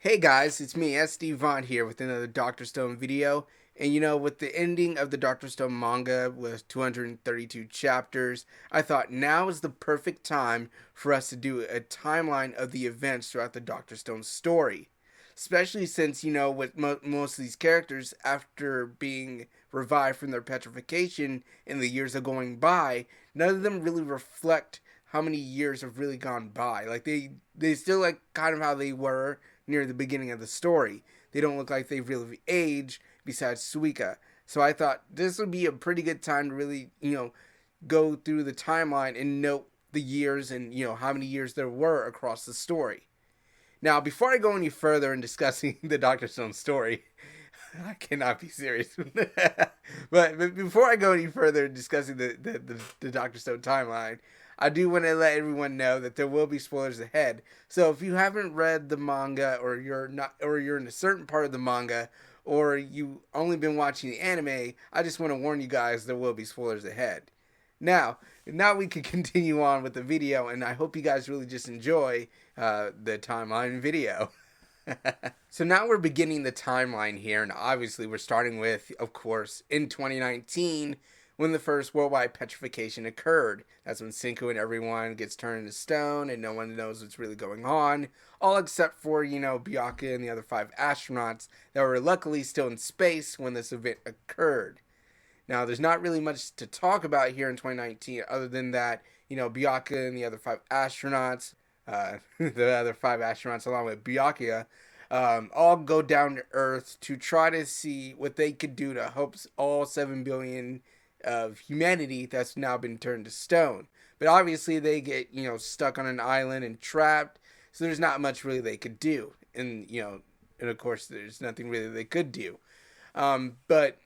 Hey guys, it's me, SD Vaughn here with another Dr. Stone video. And with the ending of the Dr. Stone manga with 232 chapters, I thought now is the perfect time for us to do a timeline of the events throughout the Dr. Stone story. Especially since, with most of these characters, after being revived from their petrification in the years of going by, none of them really reflect how many years have really gone by. Like they still like kind of how they were near the beginning of the story. They don't look like they've really aged besides Suika. So I thought this would be a pretty good time to really, go through the timeline and note the years and, how many years there were across the story. Now, before I go any further in discussing the Dr. Stone story, I cannot be serious. but before I go any further in discussing the Dr. Stone timeline, I do want to let everyone know that there will be spoilers ahead. So if you haven't read the manga, or you're in a certain part of the manga, or you only been watching the anime, I just want to warn you guys there will be spoilers ahead. Now we can continue on with the video, and I hope you guys really just enjoy the timeline video. So now we're beginning the timeline here, and obviously we're starting with, of course, in 2019 when the first worldwide petrification occurred. That's when Senku and everyone gets turned into stone, and no one knows what's really going on, all except for, Byakuya and the other 5 astronauts that were luckily still in space when this event occurred. Now, there's not really much to talk about here in 2019 other than that, Byakuya and the other 5 astronauts, the other 5 astronauts along with Byakuya, all go down to Earth to try to see what they could do to help all 7 billion of humanity that's now been turned to stone. But obviously they get, stuck on an island and trapped, so there's not much really they could do. And of course there's nothing really they could do. But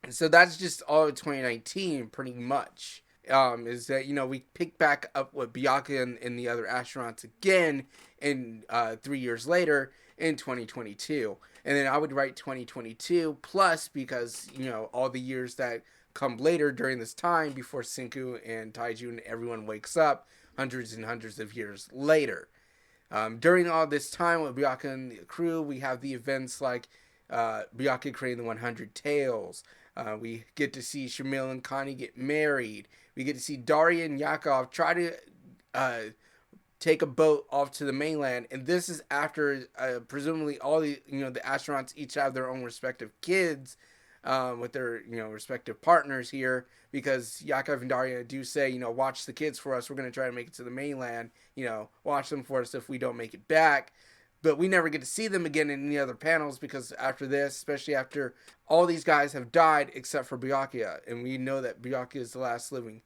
so that's just all of 2019 pretty much. Is that we pick back up with Byakuya and the other astronauts again in 3 years later in 2022, and then I would write 2022 plus because all the years that come later during this time before Senku and Taiju and everyone wakes up hundreds and hundreds of years later. During all this time with Byakuya and the crew, we have the events like Byakuya creating the 100 Tails. We get to see Shamil and Connie get married. We get to see Daria and Yakov try to take a boat off to the mainland, and this is after presumably all the astronauts each have their own respective kids with their respective partners here, because Yakov and Daria do say, watch the kids for us. We're going to try to make it to the mainland. Watch them for us if we don't make it back. But we never get to see them again in any other panels, because after this, especially after all these guys have died except for Byakuya, and we know that Byakuya is the last living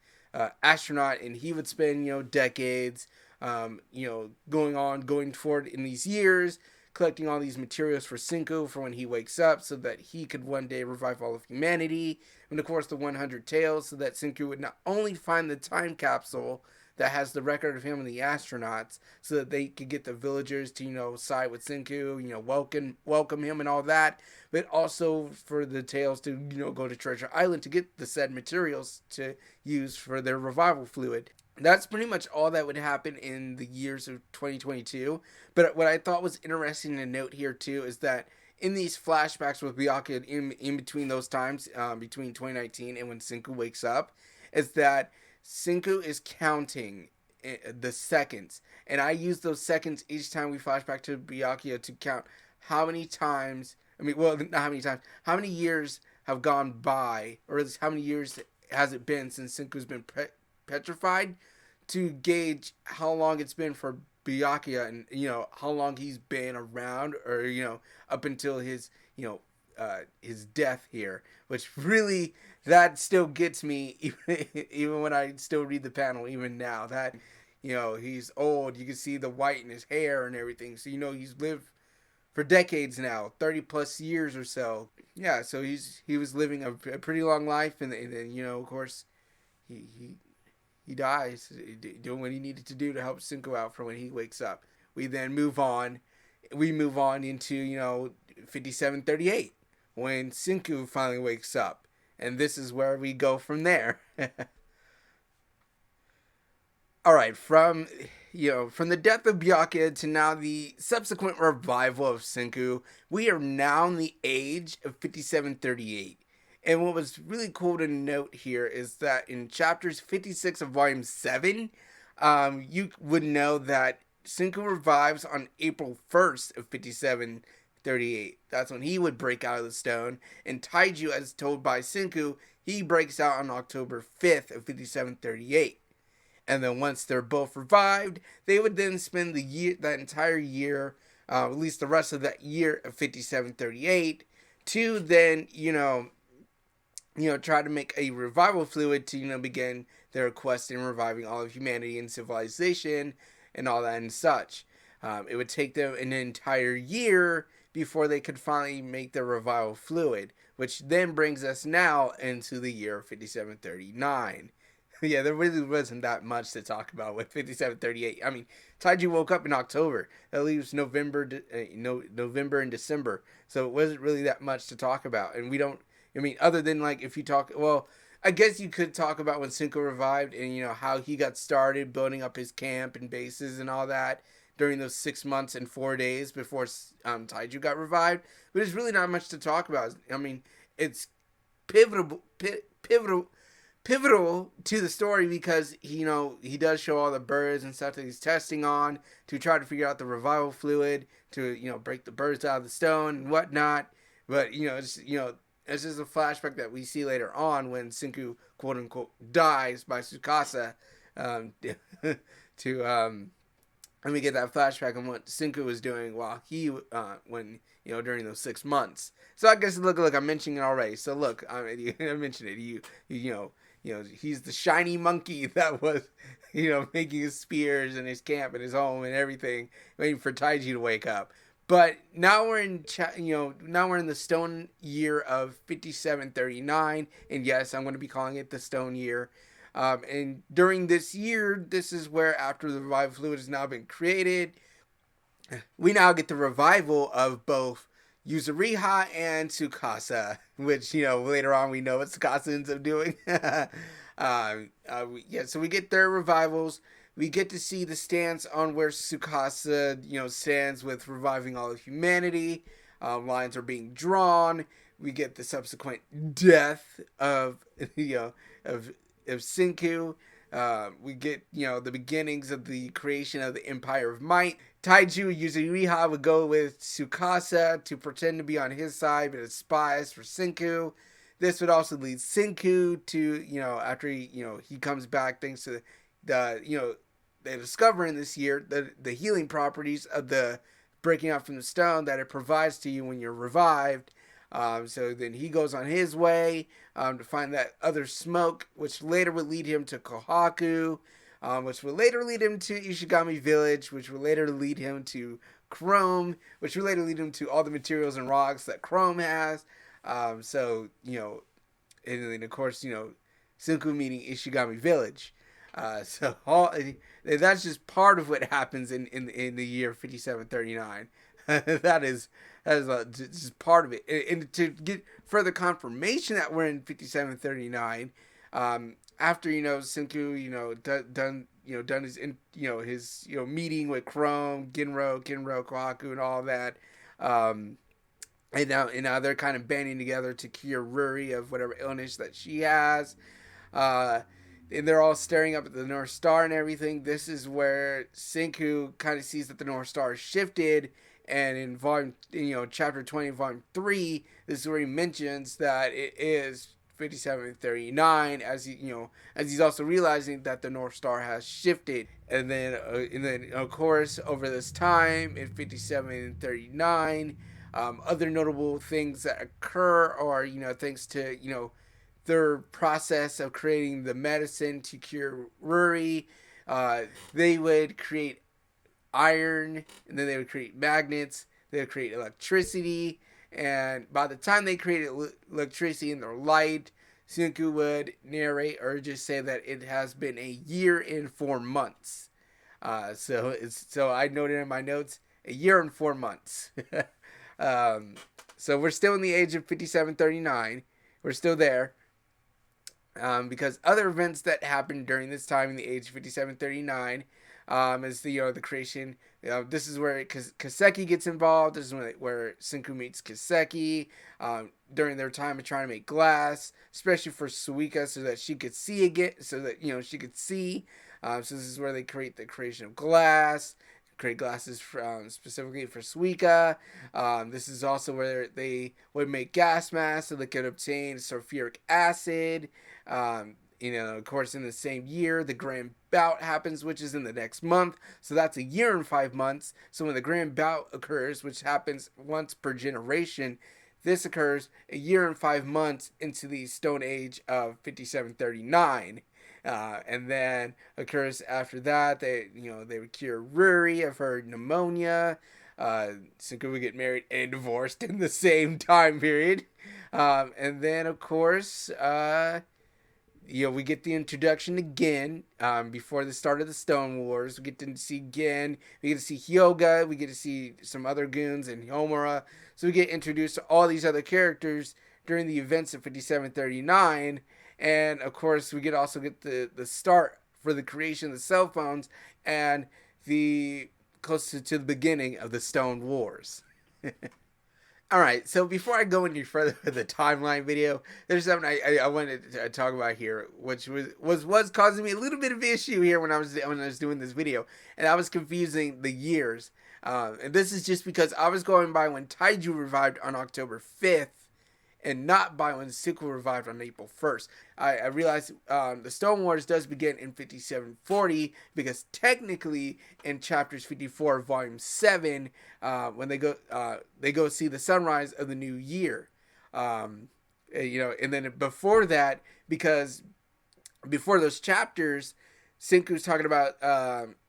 astronaut, and he would spend decades, going forward in these years, collecting all these materials for Senku for when he wakes up, so that he could one day revive all of humanity, and of course the 100 Tails, so that Senku would not only find the time capsule that has the record of him and the astronauts, so that they could get the villagers to side with Senku, welcome him and all that, but also for the Tails to go to Treasure Island to get the said materials to use for their revival fluid. That's pretty much all that would happen in the years of 2022. But what I thought was interesting to note here too is that in these flashbacks with Byakuya in between those times, between 2019 and when Senku wakes up, is that Senku is counting the seconds, and I use those seconds each time we flash back to Byakuya to count how many times. I mean, well, not how many times. How many years have gone by, or how many years has it been since Senku's been petrified, to gauge how long it's been for Byakuya, and how long he's been around, or up until his death here, which really, that still gets me even when I still read the panel even now, that he's old. You can see the white in his hair and everything, so he's lived for decades now, 30 plus years or so. Yeah, so he was living a pretty long life, and then of course he dies doing what he needed to do to help Senku out for when he wakes up. We then move on. We move on into 5738 when Senku finally wakes up, and this is where we go from there. All right, from from the death of Byakuya to now the subsequent revival of Senku, we are now in the age of 5738. And what was really cool to note here is that in chapters 56 of volume 7, you would know that Senku revives on April 1st of 5738. That's when he would break out of the stone. And Taiju, as told by Senku, he breaks out on October 5th of 5738. And then once they're both revived, they would then spend that entire year, at least the rest of that year of 5738, to then, try to make a revival fluid to, begin their quest in reviving all of humanity and civilization and all that and such. It would take them an entire year before they could finally make their revival fluid, which then brings us now into the year 5739. Yeah, there really wasn't that much to talk about with 5738. I mean, Taiji woke up in October. That leaves November and December. So it wasn't really that much to talk about. And we don't, other than if you talk, well, I guess you could talk about when Senku revived and, how he got started building up his camp and bases and all that during those 6 months and 4 days before Taiju got revived. But there's really not much to talk about. It's pivotal to the story because he does show all the birds and stuff that he's testing on to try to figure out the revival fluid to break the birds out of the stone and whatnot. But it's just a flashback that we see later on when Senku quote unquote dies by Tsukasa and we get that flashback on what Senku was doing while he during those 6 months. So I guess look, I'm mentioning it already. So look, I mentioned it. He's the shiny monkey that was, making his spears and his camp and his home and everything, waiting for Taiji to wake up. But now we're in, now we're in the stone year of 5739, and yes, I'm going to be calling it the stone year. And during this year, this is where after the revival fluid has now been created, we now get the revival of both Yuzuriha and Tsukasa, which, later on we know what Tsukasa ends up doing. So we get their revivals. We get to see the stance on where Tsukasa, stands with reviving all of humanity. Lines are being drawn. We get the subsequent death of, of Senku. We get, the beginnings of the creation of the Empire of Might. Taiju Yuzuriha would go with Tsukasa to pretend to be on his side, but as spies for Senku. This would also lead Senku to, after he comes back thanks to they discover in this year the healing properties of the breaking out from the stone that it provides to you when you're revived. So then he goes on his way to find that other smoke, which later would lead him to Kohaku, which would later lead him to Ishigami Village, which would later lead him to Chrome, which would later lead him to all the materials and rocks that Chrome has. And then of course, Senku meeting Ishigami Village. So that's just part of what happens in the year 5739. that is just part of it. And to get further confirmation that we're in 5739, after Senku done his meeting with Chrome, Ginro, Kohaku, and all that, and now they're kind of banding together to cure Ruri of whatever illness that she has. And they're all staring up at the North Star and everything. This is where Senku kind of sees that the North Star has shifted. And in volume, chapter 20, volume 3, this is where he mentions that it is 5739, as he's also realizing that the North Star has shifted. And then of course, over this time in 5739, other notable things that occur are, thanks to, their process of creating the medicine to cure Ruri. They would create iron, and then they would create magnets. They would create electricity, and by the time they created electricity and their light, Senku would narrate or just say that it has been a year and 4 months. So I noted in my notes a year and 4 months. So we're still in the age of 5739. We're still there. Because other events that happened during this time in the age of 5739, is the the creation. This is where Kaseki gets involved. This is where Senku meets Kaseki during their time of trying to make glass, especially for Suika, so that she could see again, so that she could see. So this is where they create the creation of glass, create glasses for, specifically for Suika. This is also where they would make gas masks so they could obtain sulfuric acid. Of course, in the same year, the grand bout happens, which is in the next month. So that's a year and 5 months. So when the grand bout occurs, which happens once per generation, this occurs a year and 5 months into the Stone Age of 5739. And then occurs after that. They would cure Ruri of her pneumonia. Senku would get married and divorced in the same time period. And then of course, we get the introduction again before the start of the Stone Wars. We get to see Gin, we get to see Hyoga, we get to see some other goons and Homura. So we get introduced to all these other characters during the events of 5739. And of course, we also get the start for the creation of the cell phones and the closer to the beginning of the Stone Wars. All right, so before I go any further with the timeline video, there's something I wanted to talk about here, which was causing me a little bit of issue here when I was doing this video, and I was confusing the years. And this is just because I was going by when Taiju revived on October 5th, and not by when Senku revived on April 1st. I realized the Stone Wars does begin in 5740 because technically in chapters 54 of volume 7, when they go see the sunrise of the new year. And then before that, because before those chapters, Senku's talking about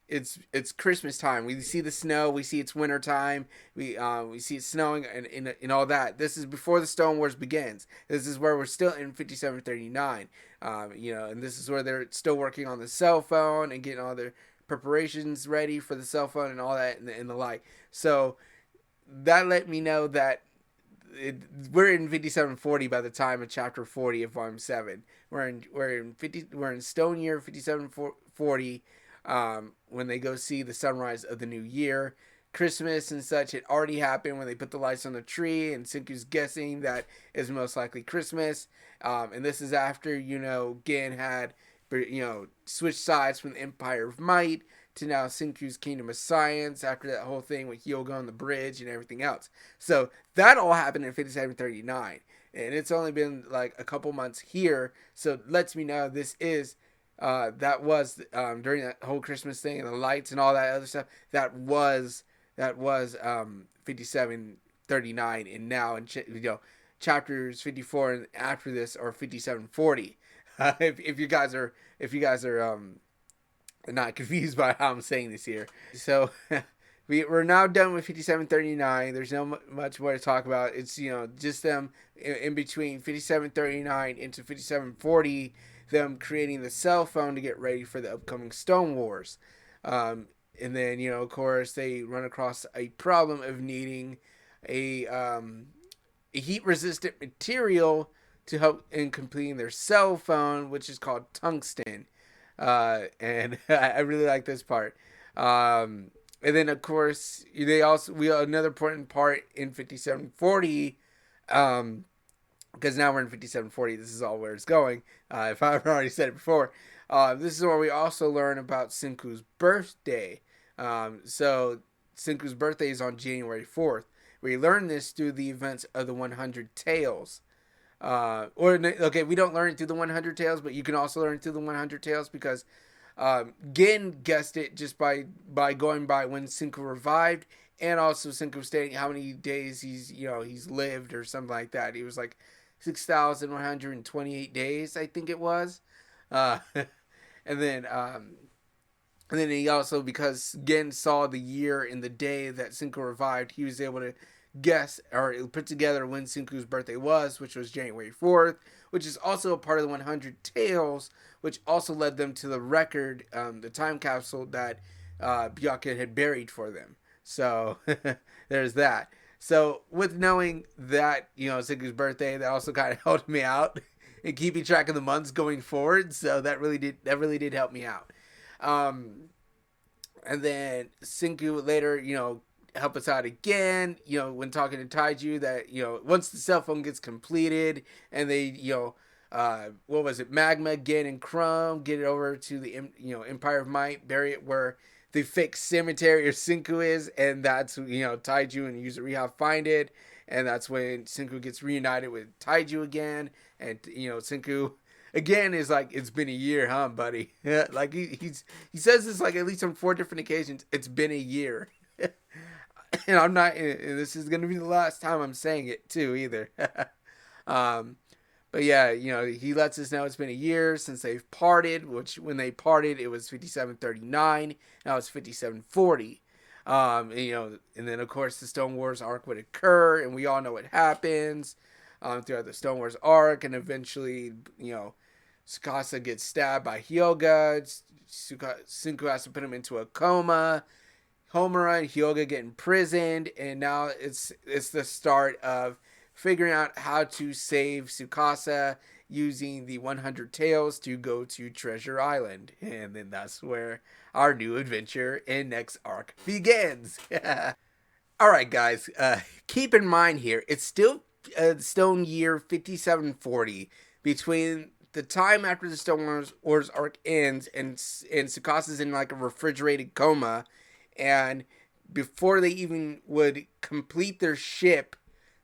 it's Christmas time. We see the snow. We see it's winter time. We see it snowing and all that. This is before the Stone Wars begins. This is where we're still in 5739. And this is where they're still working on the cell phone and getting all their preparations ready for the cell phone and all that and the like. So that let me know that we're in 5740 by the time of chapter 40 of volume 7. We're in Stone Year 5740. When they go see the sunrise of the new year. Christmas and such, it already happened when they put the lights on the tree, and Senku's guessing that is most likely Christmas. And this is after, Gin had, switched sides from the Empire of Might to now Senku's Kingdom of Science after that whole thing with Hyoga on the bridge and everything else. So that all happened in 5739. And it's only been like a couple months here, so it lets me know this is that was during that whole Christmas thing and the lights and all that other stuff. That was 5739, and now in chapters 54 and after this are 5740. If you guys are not confused by how I'm saying this here, so we're now done with 5739. There's no much more to talk about. It's just them in between 5739 into 5740. Them creating the cell phone to get ready for the upcoming Stone Wars. And then, of course, they run across a problem of needing a heat-resistant material to help in completing their cell phone, which is called tungsten. And I really like this part. And then, of course, another important part in 5740, because now we're in 5740, this is all where it's going. If I haven't already said it before, this is where we also learn about Senku's birthday. So Senku's birthday is on January 4th. We learn this through the events of the 100 Tales. We don't learn it through the 100 Tales, but you can also learn it through the 100 Tales because Gin guessed it just by going by when Senku revived, and also Senku stating how many days he's lived or something like that. He was like 6,128 days, I think it was. And then he also, because Gen saw the year and the day that Senku revived, he was able to guess or put together when Senku's birthday was, which was January 4th, which is also a part of the 100 Tales, which also led them to the record, the time capsule that Byakuya had buried for them. So there's that. So with knowing that, Senku's birthday, that also kind of helped me out and keeping track of the months going forward. So that really did help me out. And then Senku later, help us out again, when talking to Taiju that, once the cell phone gets completed and they, what was it, Magma, Gen, and Chrome get it over to the, Empire of Might, bury it where the fake cemetery of Senku is, and that's, Taiju and Yuzuriha find it, and that's when Senku gets reunited with Taiju again, and, Senku again is like, it's been a year, huh, buddy? Like he says this like at least on 4 different occasions. It's been a year. And I'm not. And this is gonna be the last time I'm saying it too, either. um, but yeah, he lets us know it's been a year since they've parted. Which when they parted, it was 5739. Now it's 5740. And then of course the Stone Wars arc would occur, and we all know what happens throughout the Stone Wars arc, and eventually, Tsukasa gets stabbed by Hyoga. Senku has to put him into a coma. Homura and Hyoga get imprisoned, and now it's the start of figuring out how to save Tsukasa using the 100 Tails to go to Treasure Island. And then that's where our new adventure in next arc begins. Alright guys, keep in mind here, it's still Stone year 5740 between the time after the Stone Wars arc ends and Tsukasa's in like a refrigerated coma, and before they even would complete their ship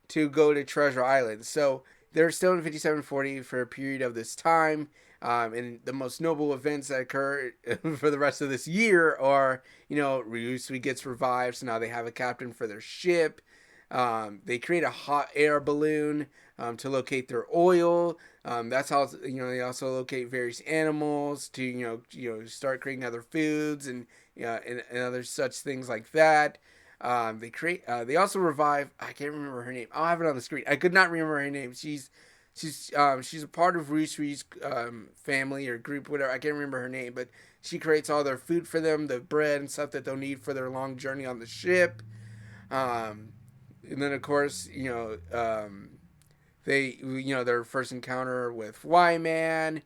to go to Treasure Island. So they're still in 5740 for a period of this time. And the most noble events that occur for the rest of this year are, Ryusui gets revived, so now they have a captain for their ship. They create a hot air balloon to locate their oil. That's how, they also locate various animals to, start creating other foods and other such things like that. They also revive. I can't remember her name. I'll have it on the screen. I could not remember her name. She's a part of Ryusui's family or group, whatever. I can't remember her name, but she creates all their food for them, the bread and stuff that they'll need for their long journey on the ship. And then of course, they, their first encounter with Y-Man.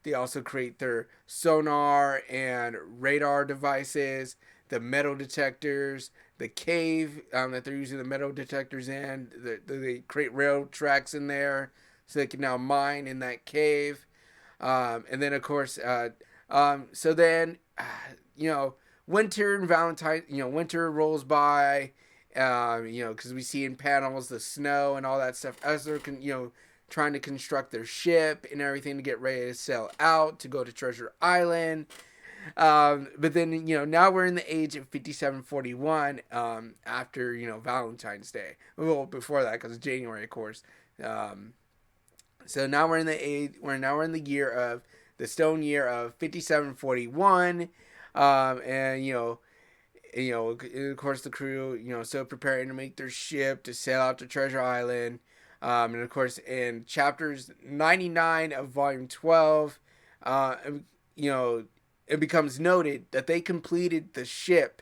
They also create their sonar and radar devices, the metal detectors, the cave that they're using the metal detectors in. They create rail tracks in there so they can now mine in that cave. And then, of course, so then, winter and Valentine, winter rolls by, because we see in panels the snow and all that stuff as they're, trying to construct their ship and everything to get ready to sail out to go to Treasure Island. But then, now we're in the age of 5741 after, Valentine's Day. Well, before that, because it's January, of course. So now we're in the year of the Stone year of 5741. And, of course, the crew, still preparing to make their ship to sail out to Treasure Island. And of course, in chapters 99 of volume 12, it becomes noted that they completed the ship.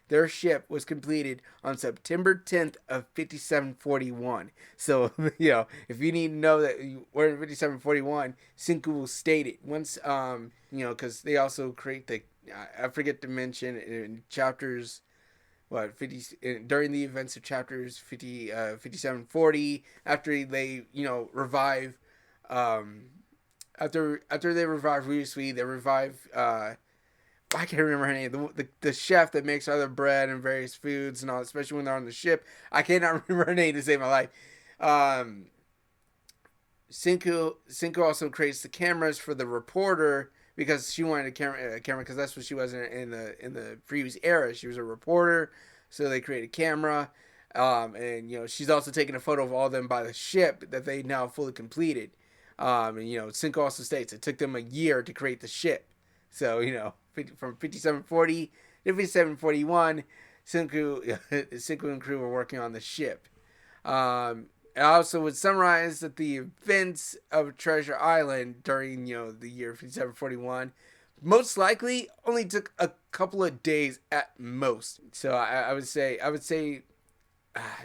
Their ship was completed on September 10th of 5741. So, if you need to know that we're in 5741, Senku will state it. Once, because they also create I forget to mention in chapters, during the events of chapters 5740, after they, revive, after they revive Ryusui, they revive, I can't remember her name. The chef that makes other bread and various foods and all, especially when they're on the ship. I cannot remember her name to save my life. Senku also creates the cameras for the reporter because she wanted a camera because that's what she was in the previous era. She was a reporter, so they created a camera. And she's also taking a photo of all of them by the ship that they now fully completed. And Senku also states it took them a year to create the ship. So, from 5740 to 5741, Senku and crew were working on the ship. I also would summarize that the events of Treasure Island during, the year 5741 most likely only took a couple of days at most. So I would say,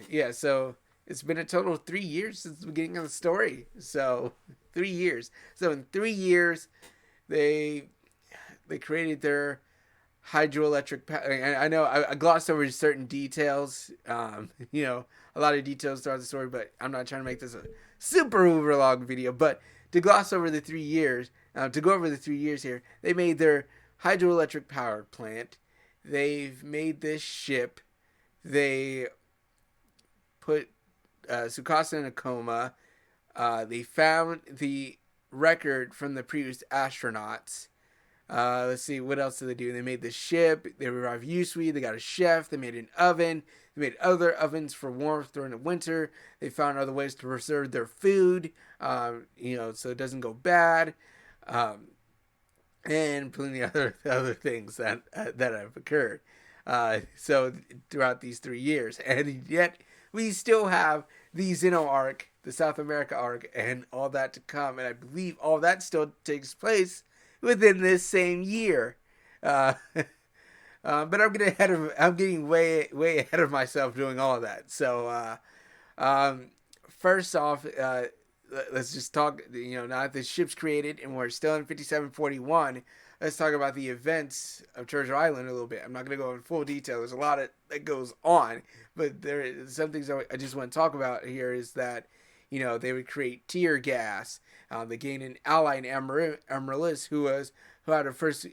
yeah, so it's been a total of 3 years since the beginning of the story. So 3 years. So in 3 years, they created their hydroelectric power. I know I glossed over certain details, a lot of details throughout the story, but I'm not trying to make this a super uber long video. But to gloss over the 3 years, to go over the 3 years here, they made their hydroelectric power plant. They've made this ship. They put Tsukasa in a coma. They found the record from the previous astronauts. Let's see, what else did they do? They made the ship. They revived Yusui. They got a chef. They made an oven. They made other ovens for warmth during the winter. They found other ways to preserve their food, so it doesn't go bad. And plenty of other things that have occurred. So throughout these 3 years, and yet we still have the Xeno arc, the South America arc, and all that to come. And I believe all that still takes place within this same year. But I'm getting way ahead of myself doing all of that. So first off, let's just talk. Now that the ship's created and we're still in 5741, let's talk about the events of Treasure Island a little bit. I'm not going to go in full detail. There's a lot that goes on, but there is some things I just want to talk about here. Is that they would create tear gas. They gained an ally in Amaryllis, who had a first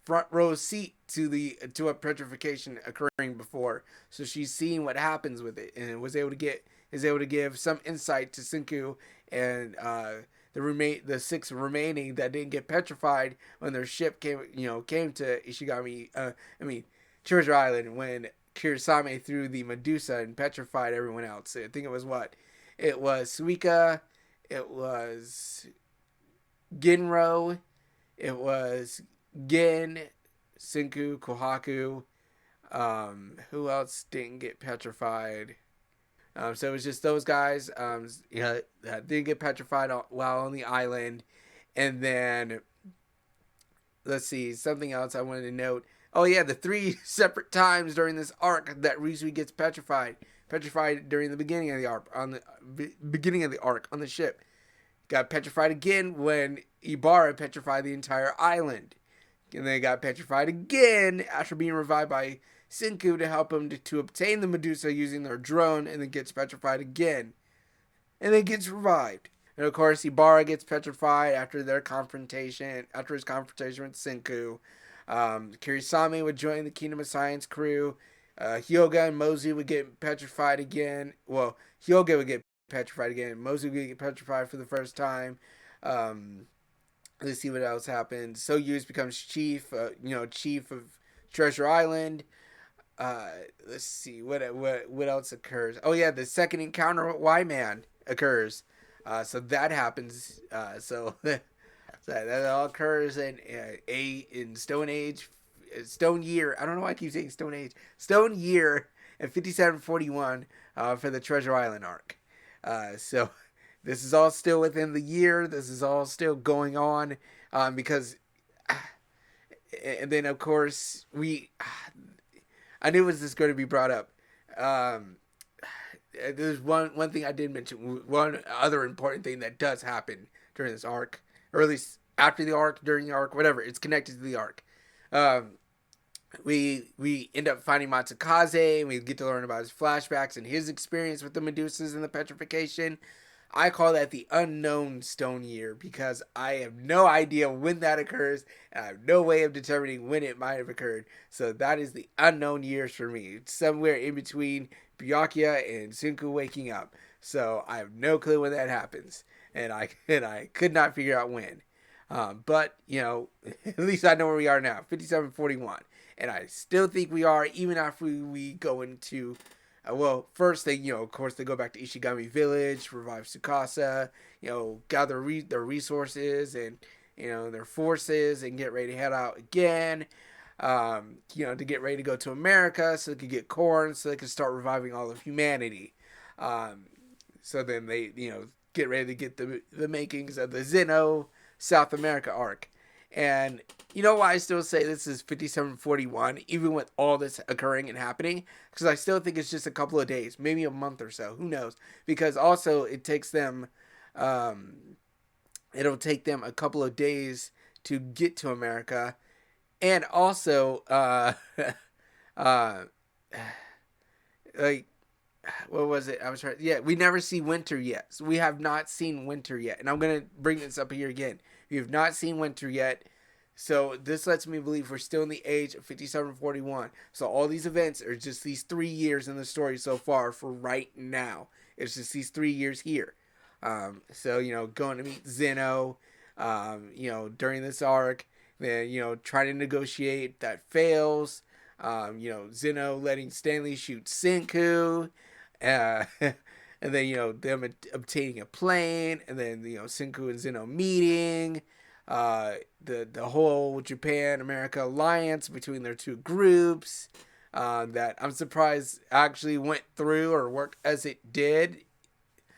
front row seat to a petrification occurring before, so she's seeing what happens with it, and is able to give some insight to Senku and the 6 remaining that didn't get petrified when their ship came to Treasure Island, when Kirisame threw the Medusa and petrified everyone else. I think it was Suika, it was Ginro, it was Gin, Senku, Kohaku. Who else didn't get petrified? So it was just those guys, that didn't get petrified while on the island. And then, let's see, something else I wanted to note. Oh yeah, the 3 separate times during this arc that Rizui gets petrified. Petrified during the beginning of the arc on the ship. Got petrified again when Ibarra petrified the entire island. And then got petrified again after being revived by Senku to help him to obtain the Medusa using their drone, and then gets petrified again. And then gets revived. And of course, Ibarra gets petrified after his confrontation with Senku. Kirisame would join the Kingdom of Science crew. Hyoga and Mozu would get petrified again. Well, Hyoga would get petrified again. Mozu would get petrified for the first time. Let's see what else happens. Soyuz becomes chief of Treasure Island. Let's see what else occurs. Oh yeah, the second encounter with Y-Man occurs. So that happens. So that all occurs in Stone Age, Stone Year. I don't know why I keep saying Stone Age. Stone Year in 5741 for the Treasure Island arc. So this is all still within the year. This is all still going on because, and then of course I knew it was just going to be brought up. There's one thing I did mention. One other important thing that does happen during this arc, or at least after the arc, during the arc, whatever. It's connected to the arc. We end up finding Matsukaze, and we get to learn about his flashbacks and his experience with the Medusas and the petrification. I call that the unknown Stone Year because I have no idea when that occurs, and I have no way of determining when it might have occurred. So that is the unknown years for me. It's somewhere in between Byakuya and Senku waking up. So I have no clue when that happens, and I could not figure out when. But at least I know where we are now, 5741, and I still think we are even after we go into. First they, of course, they go back to Ishigami Village, revive Tsukasa, gather their resources and, their forces, and get ready to head out again, to get ready to go to America so they could get corn, so they could start reviving all of humanity. So then they, get ready to get the makings of the Xeno South America arc. And you know why I still say this is 5741, even with all this occurring and happening? Because I still think it's just a couple of days, maybe a month or so. Who knows? Because also it takes them, it'll take them a couple of days to get to America. And also, uh, like, what was it? I was trying. Yeah, we never see winter yet. So we have not seen winter yet. And I'm gonna bring this up here again. We have not seen winter yet. So this lets me believe we're still in the age of 5741. So all these events are just these 3 years in the story so far for right now. It's just these 3 years here. So going to meet Zeno, during this arc, then trying to negotiate that fails. Zeno letting Stanley shoot Senku, uh, and then them obtaining a plane, and then Senku and Zeno meeting, the whole Japan America alliance between their two groups, that I'm surprised actually went through or worked as it did,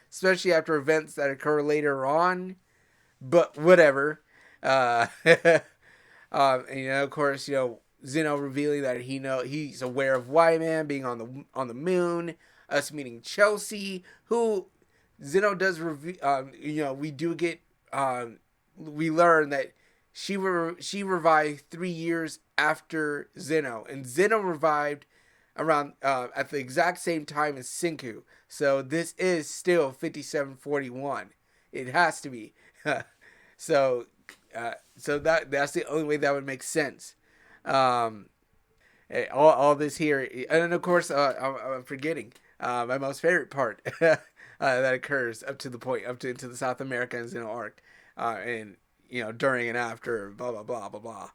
especially after events that occur later on. But whatever. Uh, and of course, Zeno revealing that he's aware of Y-Man being on the moon. Us meeting Chelsea, who Zeno does reveal. We do get. We learn that she revived 3 years after Zeno, and Zeno revived around at the exact same time as Senku. So this is still 5741. It has to be. so so that's the only way that would make sense. Um, all this here, and of course, I'm forgetting my most favorite part that occurs up to the point up to into the South America and Zeno arc, and during and after, blah blah blah blah blah.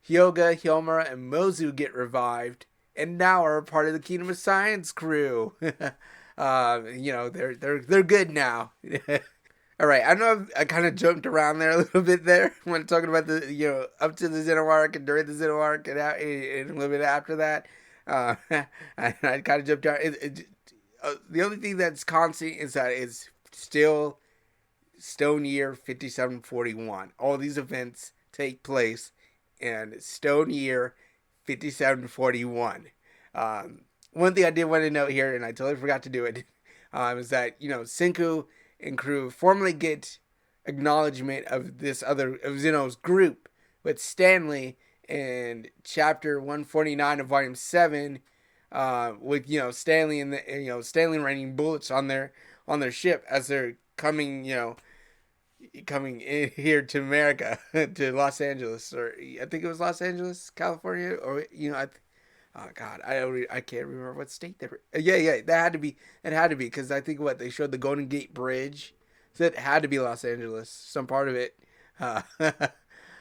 Hyoga, Hyomura, and Mozu get revived, and now are a part of the Kingdom of Science crew. They're good now. All right, I know I kind of jumped around there a little bit there when talking about the up to the Zeno arc and during the Zeno arc and a little bit after that. I kind of jumped out. The only thing that's constant is that it's still Stone Year 5741. All these events take place in Stone Year 5741. One thing I did want to note here, and I totally forgot to do it, is that Senku and crew formally get acknowledgement of this other of Zeno's group, with Stanley in chapter 149 of volume 7, with Stanley and Stanley raining bullets on their ship as they're coming in here to America, to Los Angeles, or I think it was Los Angeles, California, or oh God, I can't remember what state they were. Yeah, that had to be because I think what they showed the Golden Gate Bridge, so it had to be Los Angeles, some part of it. Uh,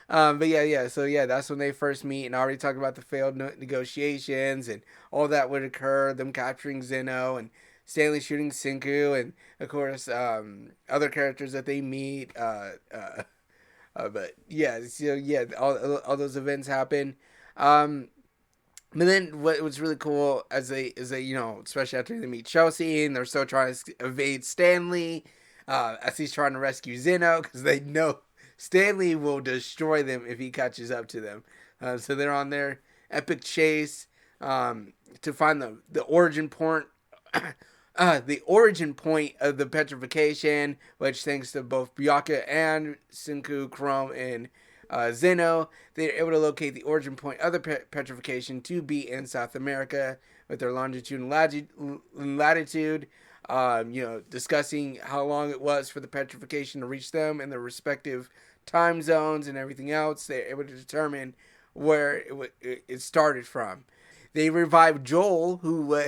but yeah. So yeah, that's when they first meet, and I already talked about the failed negotiations and all that would occur, them capturing Zeno and Stanley shooting Senku, and of course other characters that they meet. But yeah, so yeah, all those events happen. Um, but then what was really cool as they especially after they meet Chelsea and they're still trying to evade Stanley, as he's trying to rescue Zeno because they know Stanley will destroy them if he catches up to them. So they're on their epic chase, to find the origin point. The origin point of the petrification, which thanks to both Byakuya and Senku, Chrome, and Zeno, they're able to locate the origin point of the petrification to be in South America with their longitude and latitude. Discussing how long it was for the petrification to reach them in their respective time zones and everything else. They're able to determine where it started from. They revived Joel, who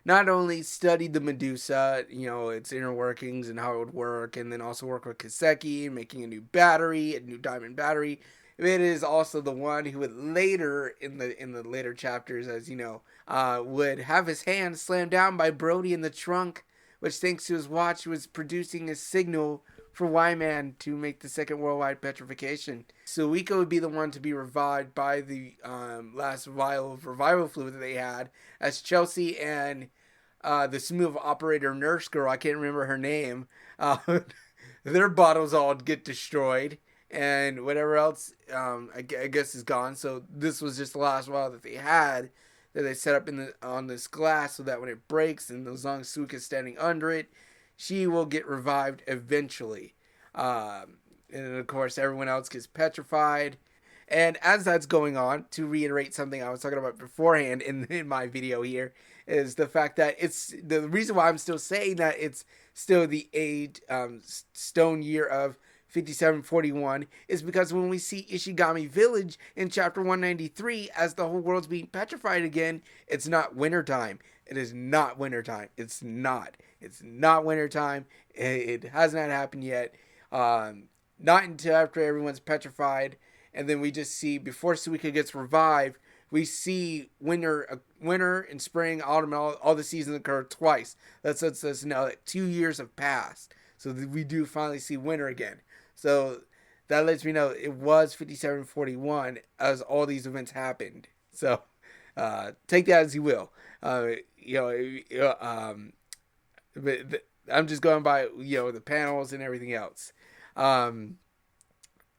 not only studied the Medusa, its inner workings and how it would work, and then also work with Kaseki, making a new diamond battery. It is also the one who would later in the later chapters, as would have his hand slammed down by Brody in the trunk, which thanks to his watch was producing a signal for Y-Man to make the second worldwide petrification. Suiko would be the one to be revived by the last vial of revival fluid that they had, as Chelsea and the smooth operator nurse girl, I can't remember her name, their bottles all get destroyed, and whatever else I guess is gone. So this was just the last vial that they had, that they set up on this glass, so that when it breaks, and as long as Suika is standing under it, she will get revived eventually. And of course, everyone else gets petrified. And as that's going on, to reiterate something I was talking about beforehand in my video here, is the fact that it's the reason why I'm still saying that it's still the stone year of 5741 is because when we see Ishigami Village in chapter 193 as the whole world's being petrified again, it's not wintertime. It is not wintertime. It's not. It's not wintertime. It has not happened yet. Not until after everyone's petrified, and then we just see before Suika gets revived, we see winter and spring, autumn, all the seasons occur twice. That lets us know that 2 years have passed, so that we do finally see winter again. So that lets me know it was 5741 as all these events happened. So take that as you will. But I'm just going by the panels and everything else. But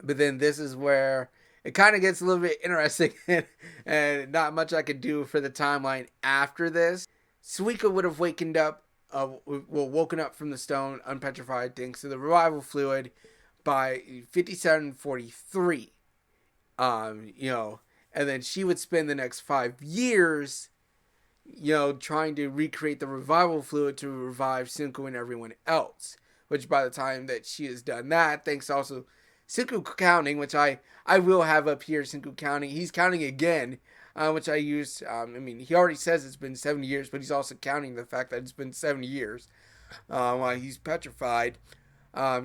then this is where it kind of gets a little bit interesting and not much I could do for the timeline after this. Suika would have woken up from the stone, unpetrified thanks to the revival fluid by 5743. And then she would spend the next 5 years, trying to recreate the revival fluid to revive Senku and everyone else. Which by the time that she has done that, thanks also Senku counting, which I will have up here, Senku counting. He's counting again, which I use. He already says it's been 70 years, but he's also counting the fact that it's been 70 years while he's petrified.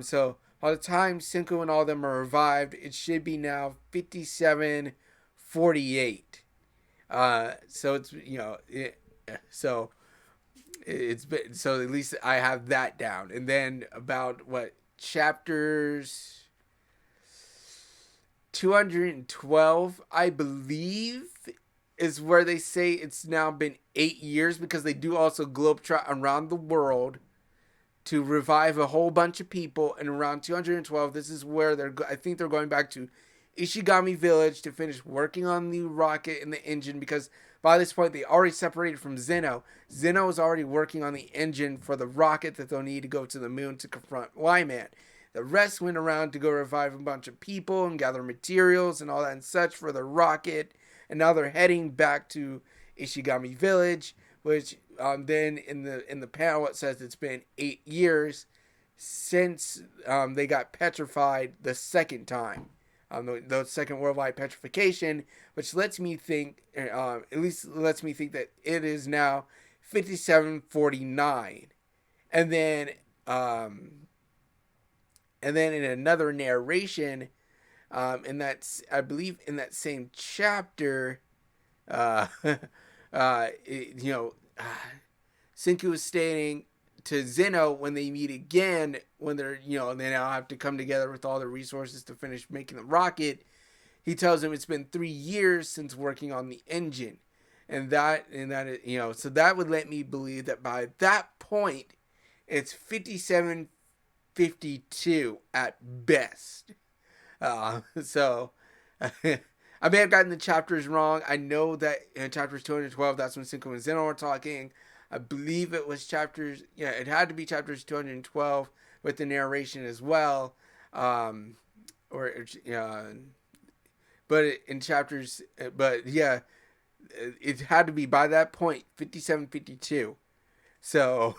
So by the time Senku and all of them are revived, it should be now 5748. So it's it's been, so at least I have that down. And then about chapters 212, I believe, is where they say it's now been 8 years, because they do also globetrot around the world to revive a whole bunch of people. And around 212, this is where I think they're going back to Ishigami Village to finish working on the rocket and the engine, because by this point they already separated from Zeno. Zeno is already working on the engine for the rocket that they'll need to go to the moon to confront Y-Man. The rest went around to go revive a bunch of people and gather materials and all that and such for the rocket. And now they're heading back to Ishigami Village, which then in the panel it says it's been 8 years since they got petrified the second time. The second worldwide petrification, which lets me think, at least lets me think that it is now 5749. And then in another narration, and that's, I believe, in that same chapter, Senku is stating to Zeno when they meet again, when they now have to come together with all the resources to finish making the rocket. He tells him it's been 3 years since working on the engine, so that would let me believe that by that point it's 5752 at best. So I may have gotten the chapters wrong. I know that in chapters 212, that's when Senku and Zeno were talking. I believe it was it had to be chapters 212 with the narration as well. But in chapters, it had to be by that point, 5752. So,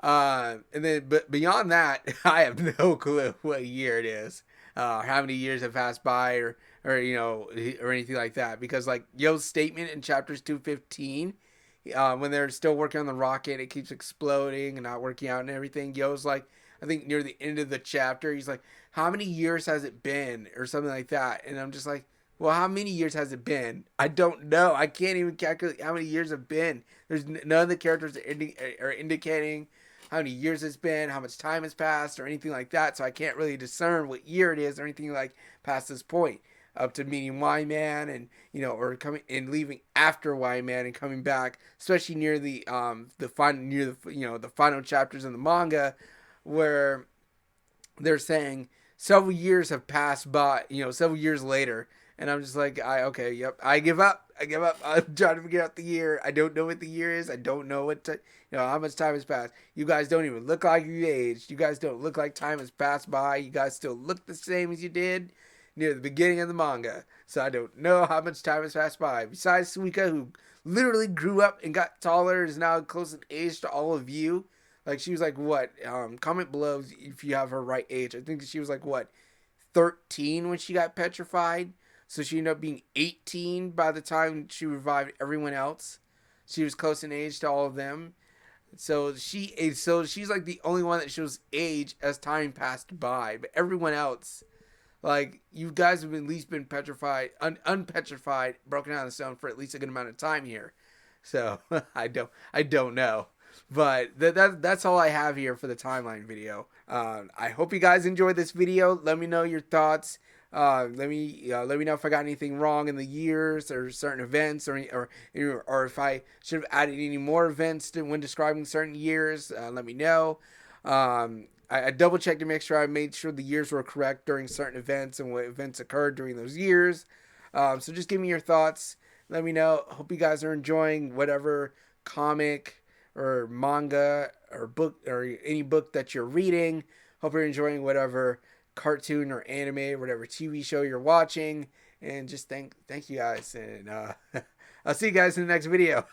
and then, but beyond that, I have no clue what year it is, how many years have passed by, or anything like that. Because like Yo's statement in chapters 215, when they're still working on the rocket, it keeps exploding and not working out and everything. Yo's like, I think near the end of the chapter, he's like, how many years has it been, or something like that. And I'm just like, well, how many years has it been? I don't know. I can't even calculate how many years have been. There's none of the characters are indicating how many years it's been, how much time has passed, or anything like that. So I can't really discern what year it is or anything like past this point, up to meeting Y-Man and or coming and leaving after Y-Man and coming back, especially near the final chapters in the manga, where they're saying several years have passed by, several years later. And I'm just like, I give up. I'm trying to figure out the year. I don't know what the year is. I don't know how much time has passed. You guys don't even look like you aged. You guys don't look like time has passed by. You guys still look the same as you did. near the beginning of the manga. So I don't know how much time has passed by. Besides Suika, who literally grew up and got taller, is now close in age to all of you. Like she was like what? Comment below if you have her right age. I think she was like what, 13 when she got petrified. So she ended up being 18 by the time she revived everyone else. She was close in age to all of them. So she's like the only one that shows age as time passed by. But everyone else, like you guys have at least been petrified, unpetrified, broken out of the stone for at least a good amount of time here. So I don't know, but that's all I have here for the timeline video. I hope you guys enjoyed this video. Let me know your thoughts. Let me know if I got anything wrong in the years or certain events, or if I should have added any more events when describing certain years. Let me know. I double checked to make sure I made sure the years were correct during certain events and what events occurred during those years. So just give me your thoughts. Let me know. Hope you guys are enjoying whatever comic or manga or book or any book that you're reading. Hope you're enjoying whatever cartoon or anime, whatever TV show you're watching. And just thank you guys. And I'll see you guys in the next video.